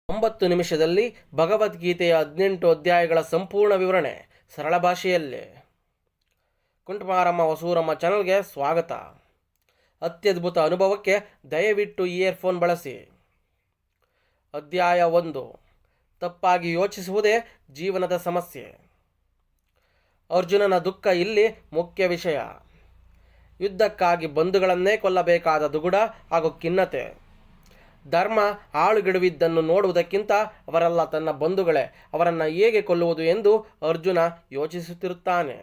9 ನಿಮಿಷದಲ್ಲಿ ಭಗವದ್ಗೀತೆಯ 18 ಅಧ್ಯಾಯಗಳ ಸಂಪೂರ್ಣ ವಿವರಣೆ ಸರಳ ಭಾಷೆಯಲ್ಲೇ. ಕುಂಟಮಾರಮ್ಮ ಹೊಸೂರಮ್ಮ ಚಾನಲ್ಗೆ ಸ್ವಾಗತ. ಅತ್ಯದ್ಭುತ ಅನುಭವಕ್ಕೆ ದಯವಿಟ್ಟು ಇಯರ್ಫೋನ್ ಬಳಸಿ. ಅಧ್ಯಾಯ 1. ತಪ್ಪಾಗಿ ಯೋಚಿಸುವುದೇ ಜೀವನದ ಸಮಸ್ಯೆ. ಅರ್ಜುನನ ದುಃಖ ಇಲ್ಲಿ ಮುಖ್ಯ ವಿಷಯ. ಯುದ್ಧಕ್ಕಾಗಿ ಬಂಧುಗಳನ್ನೇ ಕೊಲ್ಲಬೇಕಾದ ದುಗುಡ ಹಾಗೂ ಖಿನ್ನತೆ. ಧರ್ಮ ಹಾಳುಗೆಡುವಿದ್ದನ್ನು ನೋಡುವುದಕ್ಕಿಂತ ಅವರೆಲ್ಲ ತನ್ನ ಬಂಧುಗಳೇ, ಅವರನ್ನು ಹೇಗೆ ಕೊಲ್ಲುವುದು ಎಂದು ಅರ್ಜುನ ಯೋಚಿಸುತ್ತಿರುತ್ತಾನೆ.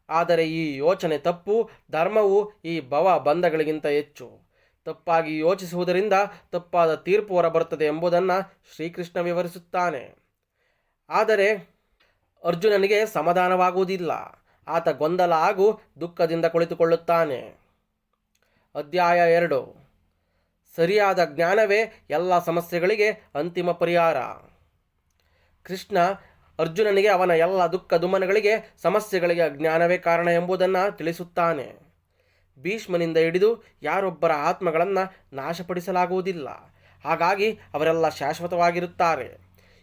ಆದರೆ ಈ ಯೋಚನೆ ತಪ್ಪು. ಧರ್ಮವು ಈ ಭವ ಬಂಧಗಳಿಗಿಂತ ಹೆಚ್ಚು. ತಪ್ಪಾಗಿ ಯೋಚಿಸುವುದರಿಂದ ತಪ್ಪಾದ ತೀರ್ಪು ಹೊರಬರುತ್ತದೆ ಎಂಬುದನ್ನು ಶ್ರೀಕೃಷ್ಣ ವಿವರಿಸುತ್ತಾನೆ. ಆದರೆ ಅರ್ಜುನನಿಗೆ ಸಮಾಧಾನವಾಗುವುದಿಲ್ಲ. ಆತ ಗೊಂದಲ ಹಾಗೂ ದುಃಖದಿಂದ ಕುಳಿತುಕೊಳ್ಳುತ್ತಾನೆ. ಅಧ್ಯಾಯ 2. ಸರಿಯಾದ ಜ್ಞಾನವೇ ಎಲ್ಲ ಸಮಸ್ಯೆಗಳಿಗೆ ಅಂತಿಮ ಪರಿಹಾರ. ಕೃಷ್ಣ ಅರ್ಜುನನಿಗೆ ಅವನ ಎಲ್ಲ ದುಃಖ ದುಮ್ಮನಗಳಿಗೆ, ಸಮಸ್ಯೆಗಳಿಗೆ ಅಜ್ಞಾನವೇ ಕಾರಣ ಎಂಬುದನ್ನು ತಿಳಿಸುತ್ತಾನೆ. ಭೀಷ್ಮನಿಂದ ಹಿಡಿದು ಯಾರೊಬ್ಬರ ಆತ್ಮಗಳನ್ನು ನಾಶಪಡಿಸಲಾಗುವುದಿಲ್ಲ. ಹಾಗಾಗಿ ಅವರೆಲ್ಲ ಶಾಶ್ವತವಾಗಿರುತ್ತಾರೆ.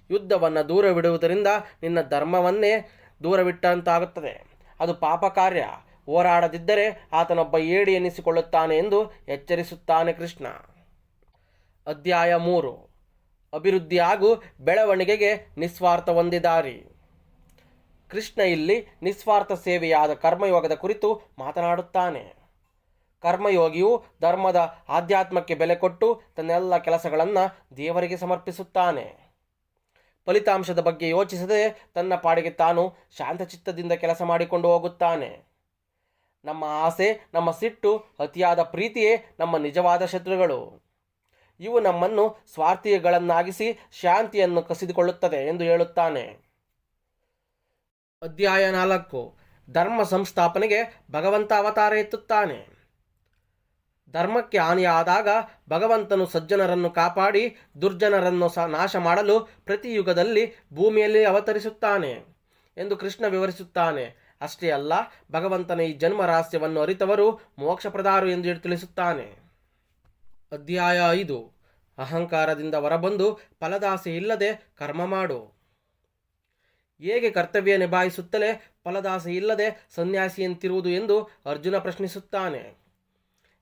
ಯುದ್ಧವನ್ನು ದೂರವಿಡುವುದರಿಂದ ನಿನ್ನ ಧರ್ಮವನ್ನೇ ದೂರವಿಟ್ಟಂತಾಗುತ್ತದೆ. ಅದು ಪಾಪ ಕಾರ್ಯ. ಹೋರಾಡದಿದ್ದರೆ ಆತನೊಬ್ಬ ಏಡಿ ಎನ್ನಿಸಿಕೊಳ್ಳುತ್ತಾನೆ ಎಂದು ಎಚ್ಚರಿಸುತ್ತಾನೆ ಕೃಷ್ಣ. ಅಧ್ಯಾಯ 3. ಅಭಿವೃದ್ಧಿ ಹಾಗೂ ಬೆಳವಣಿಗೆಗೆ ನಿಸ್ವಾರ್ಥ ಒಂದೇ ದಾರಿ. ಕೃಷ್ಣ ಇಲ್ಲಿ ನಿಸ್ವಾರ್ಥ ಸೇವೆಯಾದ ಕರ್ಮಯೋಗದ ಕುರಿತು ಮಾತನಾಡುತ್ತಾನೆ. ಕರ್ಮಯೋಗಿಯು ಧರ್ಮದ ಆಧ್ಯಾತ್ಮಕ್ಕೆ ಬೆಲೆ ಕೊಟ್ಟು ತನ್ನೆಲ್ಲ ಕೆಲಸಗಳನ್ನು ದೇವರಿಗೆ ಸಮರ್ಪಿಸುತ್ತಾನೆ. ಫಲಿತಾಂಶದ ಬಗ್ಗೆ ಯೋಚಿಸದೆ ತನ್ನ ಪಾಡಿಗೆ ತಾನು ಶಾಂತಚಿತ್ತದಿಂದ ಕೆಲಸ ಮಾಡಿಕೊಂಡು ಹೋಗುತ್ತಾನೆ. ನಮ್ಮ ಆಸೆ, ನಮ್ಮ ಸಿಟ್ಟು, ಅತಿಯಾದ ಪ್ರೀತಿಯೇ ನಮ್ಮ ನಿಜವಾದ ಶತ್ರುಗಳು. ಇವು ನಮ್ಮನ್ನು ಸ್ವಾರ್ಥಿಗಳನ್ನಾಗಿಸಿ ಶಾಂತಿಯನ್ನು ಕಸಿದುಕೊಳ್ಳುತ್ತದೆ ಎಂದು ಹೇಳುತ್ತಾನೆ. ಅಧ್ಯಾಯ 4. ಧರ್ಮ ಸಂಸ್ಥಾಪನೆಗೆ ಭಗವಂತ ಅವತಾರ ಎತ್ತುತ್ತಾನೆ. ಧರ್ಮಕ್ಕೆ ಹಾನಿಯಾದಾಗ ಭಗವಂತನು ಸಜ್ಜನರನ್ನು ಕಾಪಾಡಿ ದುರ್ಜನರನ್ನು ನಾಶ ಮಾಡಲು ಪ್ರತಿ ಯುಗದಲ್ಲಿ ಭೂಮಿಯಲ್ಲಿ ಅವತರಿಸುತ್ತಾನೆ ಎಂದು ಕೃಷ್ಣ ವಿವರಿಸುತ್ತಾನೆ. ಅಷ್ಟೇ ಅಲ್ಲ, ಭಗವಂತನ ಈ ಜನ್ಮ ರಹಸ್ಯವನ್ನು ಅರಿತವರು ಮೋಕ್ಷಪ್ರದಾರು ಎಂದು ತಿಳಿಸುತ್ತಾನೆ. ಅಧ್ಯಾಯ 5. ಅಹಂಕಾರದಿಂದ ಹೊರಬಂದು ಫಲದಾಸೆ ಇಲ್ಲದೆ ಕರ್ಮ ಮಾಡು. ಹೇಗೆ ಕರ್ತವ್ಯ ನಿಭಾಯಿಸುತ್ತಲೇ ಫಲದಾಸೆ ಇಲ್ಲದೆ ಸನ್ಯಾಸಿಯಂತಿರುವುದು ಎಂದು ಅರ್ಜುನ ಪ್ರಶ್ನಿಸುತ್ತಾನೆ.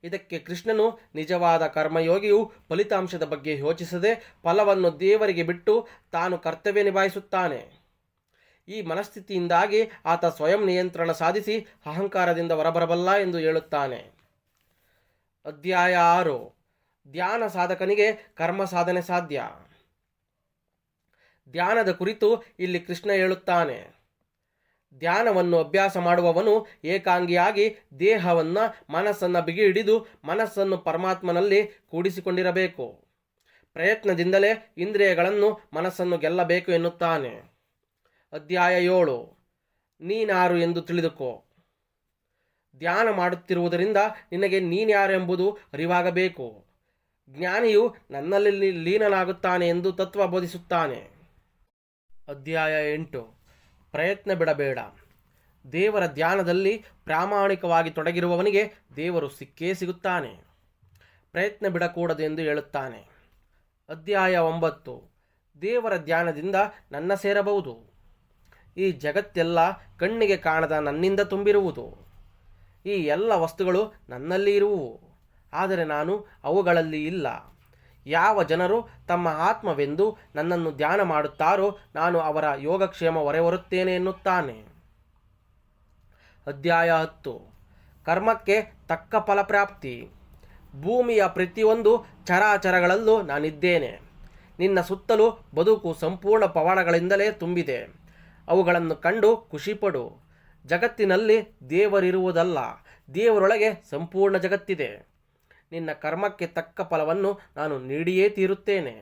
ಇದಕ್ಕೆ ಕೃಷ್ಣನು ನಿಜವಾದ ಕರ್ಮಯೋಗಿಯು ಫಲಿತಾಂಶದ ಬಗ್ಗೆ ಯೋಚಿಸದೆ ಫಲವನ್ನು ದೇವರಿಗೆ ಬಿಟ್ಟು ತಾನು ಕರ್ತವ್ಯ ನಿಭಾಯಿಸುತ್ತಾನೆ. ಈ ಮನಸ್ಥಿತಿಯಿಂದಾಗಿ ಆತ ಸ್ವಯಂ ನಿಯಂತ್ರಣ ಸಾಧಿಸಿ ಅಹಂಕಾರದಿಂದ ಹೊರಬರಬಲ್ಲ ಎಂದು ಹೇಳುತ್ತಾನೆ. ಅಧ್ಯಾಯ 6. ಧ್ಯಾನ ಸಾಧಕನಿಗೆ ಕರ್ಮ ಸಾಧನೆ ಸಾಧ್ಯ. ಧ್ಯಾನದ ಕುರಿತು ಇಲ್ಲಿ ಕೃಷ್ಣ ಹೇಳುತ್ತಾನೆ. ಧ್ಯಾನವನ್ನು ಅಭ್ಯಾಸ ಮಾಡುವವನು ಏಕಾಂಗಿಯಾಗಿ ದೇಹವನ್ನು, ಮನಸ್ಸನ್ನು ಬಿಗಿ ಹಿಡಿದು ಮನಸ್ಸನ್ನು ಪರಮಾತ್ಮನಲ್ಲಿ ಕೂಡಿಸಿಕೊಂಡಿರಬೇಕು. ಪ್ರಯತ್ನದಿಂದಲೇ ಇಂದ್ರಿಯಗಳನ್ನು, ಮನಸ್ಸನ್ನು ಗೆಲ್ಲಬೇಕು ಎನ್ನುತ್ತಾನೆ. ಅಧ್ಯಾಯ 7. ನೀನಾರು ಎಂದು ತಿಳಿದುಕೋ. ಧ್ಯಾನ ಮಾಡುತ್ತಿರುವುದರಿಂದ ನಿನಗೆ ನೀನ್ಯಾರು ಎಂಬುದು ಅರಿವಾಗಬೇಕು. ಜ್ಞಾನಿಯು ನನ್ನಲ್ಲಿ ಲೀನನಾಗುತ್ತಾನೆ ಎಂದು ತತ್ವ ಬೋಧಿಸುತ್ತಾನೆ. ಅಧ್ಯಾಯ 8. ಪ್ರಯತ್ನ ಬಿಡಬೇಡ. ದೇವರ ಧ್ಯಾನದಲ್ಲಿ ಪ್ರಾಮಾಣಿಕವಾಗಿ ತೊಡಗಿರುವವನಿಗೆ ದೇವರು ಸಿಕ್ಕೇ ಸಿಗುತ್ತಾನೆ. ಪ್ರಯತ್ನ ಬಿಡಕೂಡದು ಎಂದು ಹೇಳುತ್ತಾನೆ. ಅಧ್ಯಾಯ 9. ದೇವರ ಧ್ಯಾನದಿಂದ ನನ್ನ ಸೇರಬಹುದು. ಈ ಜಗತ್ತೆಲ್ಲ ಕಣ್ಣಿಗೆ ಕಾಣದ ನನ್ನಿಂದ ತುಂಬಿರುವುದು. ಈ ಎಲ್ಲ ವಸ್ತುಗಳು ನನ್ನಲ್ಲಿ ಇರುವು, ಆದರೆ ನಾನು ಅವುಗಳಲ್ಲಿ ಇಲ್ಲ. ಯಾವ ಜನರು ತಮ್ಮ ಆತ್ಮವೆಂದು ನನ್ನನ್ನು ಧ್ಯಾನ ಮಾಡುತ್ತಾರೋ ನಾನು ಅವರ ಯೋಗಕ್ಷೇಮ ಹೊರೆಹೊರುತ್ತೇನೆ ಎನ್ನುತ್ತಾನೆ. ಅಧ್ಯಾಯ 10. ಕರ್ಮಕ್ಕೆ ತಕ್ಕ ಫಲಪ್ರಾಪ್ತಿ. ಭೂಮಿಯ ಪ್ರತಿಯೊಂದು ಚರಾಚರಗಳಲ್ಲೂ ನಾನಿದ್ದೇನೆ. ನಿನ್ನ ಸುತ್ತಲೂ ಬದುಕು ಸಂಪೂರ್ಣ ಪವಾಡಗಳಿಂದಲೇ ತುಂಬಿದೆ. ಅವುಗಳನ್ನು ಕಂಡು ಖುಷಿಪಡು. ಜಗತ್ತಿನಲ್ಲಿ ದೇವರಿರುವುದಲ್ಲ, ದೇವರೊಳಗೆ ಸಂಪೂರ್ಣ ಜಗತ್ತಿದೆ. ನಿನ್ನ ಕರ್ಮಕ್ಕೆ ತಕ್ಕ ಫಲವನ್ನು ನಾನು ನೀಡಿಯೇ ತೀರುತ್ತೇನೆ.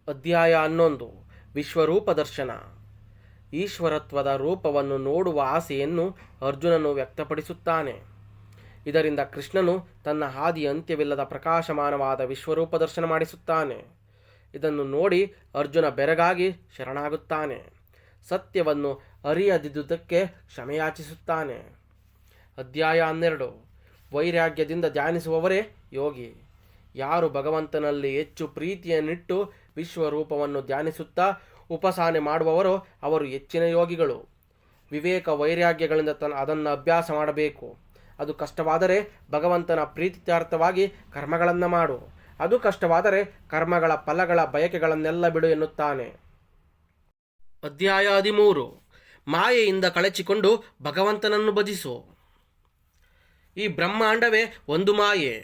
ಅಧ್ಯಾಯ 11. ವಿಶ್ವರೂಪ ದರ್ಶನ. ಈಶ್ವರತ್ವದ ರೂಪವನ್ನು ನೋಡುವ ಆಸೆಯನ್ನು ಅರ್ಜುನನು ವ್ಯಕ್ತಪಡಿಸುತ್ತಾನೆ. ಇದರಿಂದ ಕೃಷ್ಣನು ತನ್ನ ಹಾದಿ ಅಂತ್ಯವಿಲ್ಲದ ಪ್ರಕಾಶಮಾನವಾದ ವಿಶ್ವರೂಪ ದರ್ಶನ ಮಾಡಿಸುತ್ತಾನೆ. ಇದನ್ನು ನೋಡಿ ಅರ್ಜುನ ಬೆರಗಾಗಿ ಶರಣಾಗುತ್ತಾನೆ. ಸತ್ಯವನ್ನು ಅರಿಯದಿದ್ದುದಕ್ಕೆ ಕ್ಷಮೆಯಾಚಿಸುತ್ತಾನೆ. ಅಧ್ಯಾಯ 12. ವೈರಾಗ್ಯದಿಂದ ಧ್ಯಾನಿಸುವವರೇ ಯೋಗಿ. ಯಾರು ಭಗವಂತನಲ್ಲಿ ಹೆಚ್ಚು ಪ್ರೀತಿಯನ್ನಿಟ್ಟು ವಿಶ್ವರೂಪವನ್ನು ಧ್ಯಾನಿಸುತ್ತಾ ಉಪಾಸನೆ ಮಾಡುವವರೋ ಅವರು ಹೆಚ್ಚಿನ ಯೋಗಿಗಳು. ವಿವೇಕ ವೈರಾಗ್ಯಗಳಿಂದ ಅದನ್ನು ಅಭ್ಯಾಸ ಮಾಡಬೇಕು. ಅದು ಕಷ್ಟವಾದರೆ ಭಗವಂತನ ಪ್ರೀತ್ಯರ್ಥವಾಗಿ ಕರ್ಮಗಳನ್ನು ಮಾಡು. ಅದು ಕಷ್ಟವಾದರೆ ಕರ್ಮಗಳ ಫಲಗಳ ಬಯಕೆಗಳನ್ನೆಲ್ಲ ಬಿಡು ಎನ್ನುತ್ತಾನೆ. ಅಧ್ಯಾಯ 13. ಮಾಯೆಯಿಂದ ಕಳಚಿಕೊಂಡು ಭಗವಂತನನ್ನು ಭಜಿಸು. ಈ ಬ್ರಹ್ಮಾಂಡವೇ ಒಂದು ಮಾಯೆ.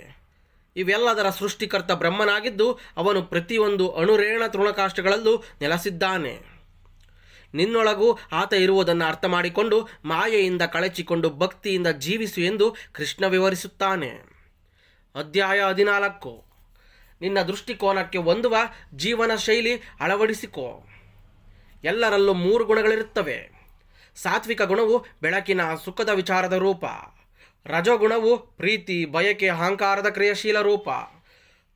ಇವೆಲ್ಲದರ ಸೃಷ್ಟಿಕರ್ತ ಬ್ರಹ್ಮನಾಗಿದ್ದು ಅವನು ಪ್ರತಿಯೊಂದು ಅಣುರೇಣ ತೃಣಕಾಷ್ಟಗಳಲ್ಲೂ ನೆಲೆಸಿದ್ದಾನೆ. ನಿನ್ನೊಳಗೂ ಆತ ಇರುವುದನ್ನು ಅರ್ಥ ಮಾಡಿಕೊಂಡು ಮಾಯೆಯಿಂದ ಕಳಚಿಕೊಂಡು ಭಕ್ತಿಯಿಂದ ಜೀವಿಸು ಎಂದು ಕೃಷ್ಣ ವಿವರಿಸುತ್ತಾನೆ. ಅಧ್ಯಾಯ 14. ನಿನ್ನ ದೃಷ್ಟಿಕೋನಕ್ಕೆ ಹೊಂದುವ ಜೀವನ ಶೈಲಿ ಅಳವಡಿಸಿಕೋ. ಎಲ್ಲರಲ್ಲೂ 3 ಗುಣಗಳಿರುತ್ತವೆ. ಸಾತ್ವಿಕ ಗುಣವು ಬೆಳಕಿನ ಸುಖದ ವಿಚಾರದ ರೂಪ. ರಜೋಗುಣವು ಪ್ರೀತಿ, ಬಯಕೆ, ಅಹಂಕಾರದ ಕ್ರಿಯಾಶೀಲ ರೂಪ.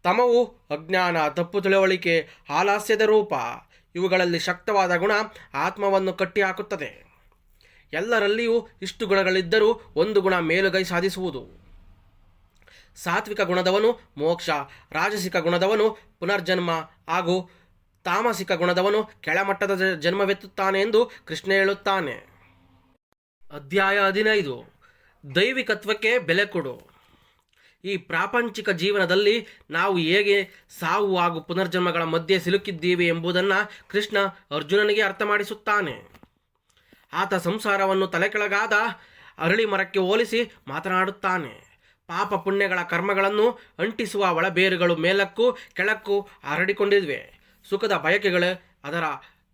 ತಮವು ಅಜ್ಞಾನ, ತಪ್ಪು ತಿಳುವಳಿಕೆ, ಆಲಸ್ಯದ ರೂಪ. ಇವುಗಳಲ್ಲಿ ಶಕ್ತವಾದ ಗುಣ ಆತ್ಮವನ್ನು ಕಟ್ಟಿಹಾಕುತ್ತದೆ. ಎಲ್ಲರಲ್ಲಿಯೂ ಇಷ್ಟು ಗುಣಗಳಿದ್ದರೂ ಒಂದು ಗುಣ ಮೇಲುಗೈ ಸಾಧಿಸುವುದು. ಸಾತ್ವಿಕ ಗುಣದವನು ಮೋಕ್ಷ, ರಾಜಸಿಕ ಗುಣದವನು ಪುನರ್ಜನ್ಮ ಹಾಗೂ ತಾಮಸಿಕ ಗುಣದವನು ಕೆಳಮಟ್ಟದ ಜನ್ಮವೆತ್ತುತ್ತಾನೆ ಎಂದು ಕೃಷ್ಣ ಹೇಳುತ್ತಾನೆ. ಅಧ್ಯಾಯ 15. ದೈವಿಕತ್ವಕ್ಕೆ ಬೆಲೆ ಕೊಡು. ಈ ಪ್ರಾಪಂಚಿಕ ಜೀವನದಲ್ಲಿ ನಾವು ಹೇಗೆ ಸಾವು ಹಾಗೂ ಪುನರ್ಜನ್ಮಗಳ ಮಧ್ಯೆ ಸಿಲುಕಿದ್ದೀವಿ ಎಂಬುದನ್ನು ಕೃಷ್ಣ ಅರ್ಜುನನಿಗೆ ಅರ್ಥ ಮಾಡಿಸುತ್ತಾನೆ. ಆತ ಸಂಸಾರವನ್ನು ತಲೆಕೆಳಗಾದ ಅರಳಿ ಮರಕ್ಕೆ ಹೋಲಿಸಿ ಮಾತನಾಡುತ್ತಾನೆ. ಪಾಪ ಪುಣ್ಯಗಳ ಕರ್ಮಗಳನ್ನು ಅಂಟಿಸುವ ಒಳಬೇರುಗಳು ಮೇಲಕ್ಕೂ ಕೆಳಕ್ಕೂ ಹರಡಿಕೊಂಡಿವೆ. ಸುಖದ ಬಯಕೆಗಳು ಅದರ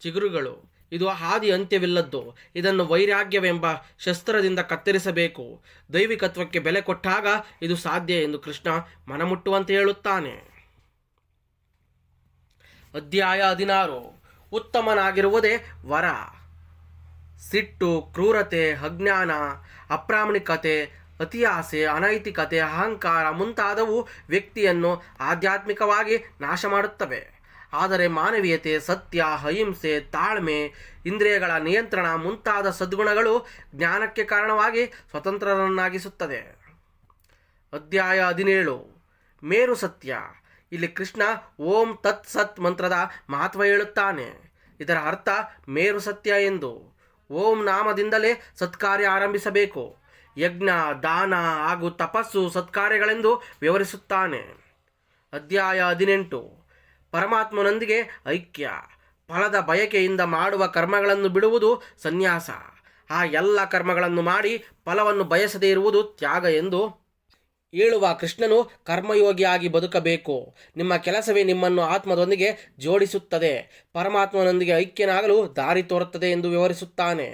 ಚಿಗುರುಗಳು. ಇದು ಹಾದಿ ಅಂತ್ಯವಿಲ್ಲದ್ದು. ಇದನ್ನು ವೈರಾಗ್ಯವೆಂಬ ಶಸ್ತ್ರದಿಂದ ಕತ್ತರಿಸಬೇಕು. ದೈವಿಕತ್ವಕ್ಕೆ ಬೆಲೆ ಕೊಟ್ಟಾಗ ಇದು ಸಾಧ್ಯ ಎಂದು ಕೃಷ್ಣ ಮನಮುಟ್ಟುವಂತೆ ಹೇಳುತ್ತಾನೆ. ಅಧ್ಯಾಯ 16. ಉತ್ತಮನಾಗಿರುವುದೇ ವರ. ಸಿಟ್ಟು, ಕ್ರೂರತೆ, ಅಜ್ಞಾನ, ಅಪ್ರಾಮಾಣಿಕತೆ, ಅತಿಯಾಸೆ, ಅನೈತಿಕತೆ, ಅಹಂಕಾರ ಮುಂತಾದವು ವ್ಯಕ್ತಿಯನ್ನು ಆಧ್ಯಾತ್ಮಿಕವಾಗಿ ನಾಶ ಮಾಡುತ್ತವೆ. ಆದರೆ ಮಾನವೀಯತೆ, ಸತ್ಯ, ಅಹಿಂಸೆ, ತಾಳ್ಮೆ, ಇಂದ್ರಿಯಗಳ ನಿಯಂತ್ರಣ ಮುಂತಾದ ಸದ್ಗುಣಗಳು ಜ್ಞಾನಕ್ಕೆ ಕಾರಣವಾಗಿ ಸ್ವತಂತ್ರರನ್ನಾಗಿಸುತ್ತದೆ. ಅಧ್ಯಾಯ 17. ಮೇರು ಸತ್ಯ. ಇಲ್ಲಿ ಕೃಷ್ಣ ಓಂ ತತ್ ಸತ್ ಮಂತ್ರದ ಮಹತ್ವ ಹೇಳುತ್ತಾನೆ. ಇದರ ಅರ್ಥ ಮೇರು ಸತ್ಯ ಎಂದು. ಓಂ ನಾಮದಿಂದಲೇ ಸತ್ಕಾರ್ಯ ಆರಂಭಿಸಬೇಕು. ಯಜ್ಞ, ದಾನ ಹಾಗೂ ತಪಸ್ಸು ಸತ್ಕಾರ್ಯಗಳೆಂದು ವಿವರಿಸುತ್ತಾನೆ. ಅಧ್ಯಾಯ 18. ಪರಮಾತ್ಮನೊಂದಿಗೆ ಐಕ್ಯ. ಫಲದ ಬಯಕೆಯಿಂದ ಮಾಡುವ ಕರ್ಮಗಳನ್ನು ಬಿಡುವುದು ಸನ್ಯಾಸ. ಆ ಎಲ್ಲ ಕರ್ಮಗಳನ್ನು ಮಾಡಿ ಫಲವನ್ನು ಬಯಸದೇ ಇರುವುದು ತ್ಯಾಗ ಎಂದು ಹೇಳುವ ಕೃಷ್ಣನು ಕರ್ಮಯೋಗಿಯಾಗಿ ಬದುಕಬೇಕು. ನಿಮ್ಮ ಕೆಲಸವೇ ನಿಮ್ಮನ್ನು ಆತ್ಮದೊಂದಿಗೆ ಜೋಡಿಸುತ್ತದೆ, ಪರಮಾತ್ಮನೊಂದಿಗೆ ಐಕ್ಯನಾಗಲು ದಾರಿ ತೋರುತ್ತದೆ ಎಂದು ವಿವರಿಸುತ್ತಾನೆ.